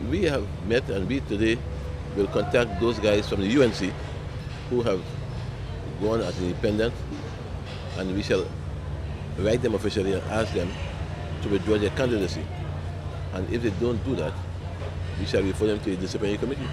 We have met, and we today will contact those guys from the UNC who have gone as independent, and we shall write them officially and ask them to withdraw their candidacy. And if they don't do that, we shall refer them to a disciplinary committee.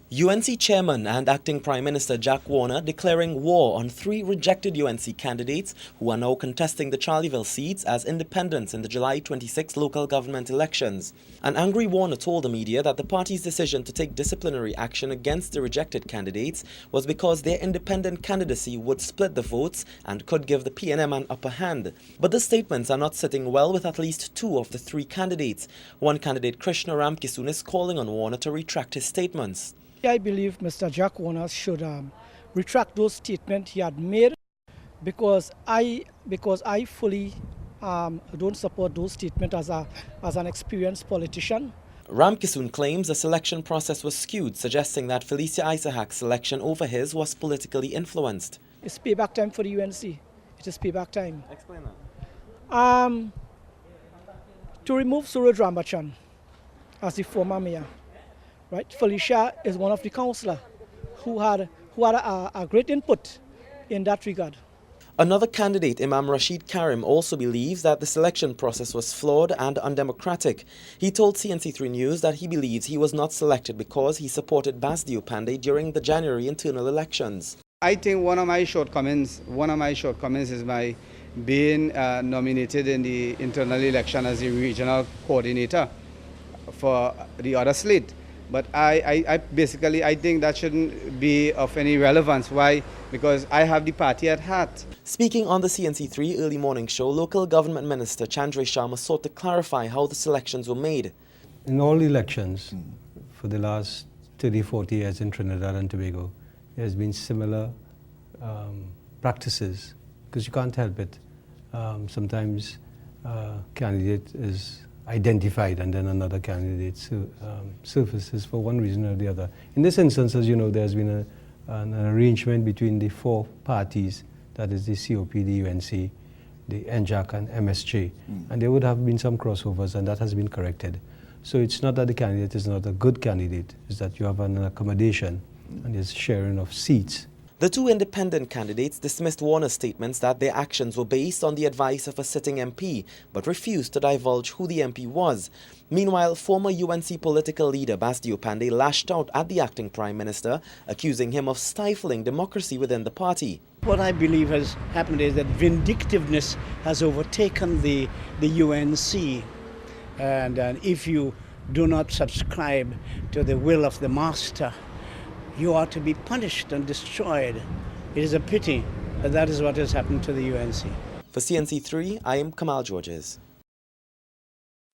UNC Chairman and Acting Prime Minister Jack Warner declaring war on 3 rejected UNC candidates who are now contesting the Charleville seats as independents in the July 26 local government elections. An angry Warner told the media that the party's decision to take disciplinary action against the rejected candidates was because their independent candidacy would split the votes and could give the PNM an upper hand. But the statements are not sitting well with at least 2 of the 3 candidates. One candidate, Krishna Ramkisoon, is calling on Warner to retract his statements. I believe Mr. Jack Warner should retract those statements he had made because I fully don't support those statements as an experienced politician. Ramkisoon claims the selection process was skewed, suggesting that Felicia Isaac's selection over his was politically influenced. It's payback time for the UNC. It is payback time. Explain that. To remove Suraj Rambachan as the former mayor. Right, Felicia is one of the councillors who had a great input in that regard. Another candidate, Imam Rashid Karim, also believes that the selection process was flawed and undemocratic. He told CNC3 News that he believes he was not selected because he supported Basdio Pandey during the January internal elections. I think one of my shortcomings is my being nominated in the internal election as the regional coordinator for the other slate. But I think that shouldn't be of any relevance. Why? Because I have the party at heart. Speaking on the CNC3 early morning show, local government minister Chandray Sharma sought to clarify how the selections were made. In all elections for the last 30-40 years in Trinidad and Tobago, there has been similar practices, because you can't help it. Sometimes a candidate is identified and then another candidate surfaces for one reason or the other. In this instance, as you know, there's been an arrangement between the 4 parties, that is the COP, the UNC, the NJAC and MSJ, and there would have been some crossovers, and that has been corrected. So it's not that the candidate is not a good candidate, it's that you have an accommodation and there's sharing of seats. The 2 independent candidates dismissed Warner's statements that their actions were based on the advice of a sitting MP, but refused to divulge who the MP was. Meanwhile, former UNC political leader Basdio Pandey lashed out at the acting Prime Minister, accusing him of stifling democracy within the party. What I believe has happened is that vindictiveness has overtaken the UNC. And if you do not subscribe to the will of the master, you are to be punished and destroyed. It is a pity that that is what has happened to the UNC. For CNC3, I am Kamal Georges.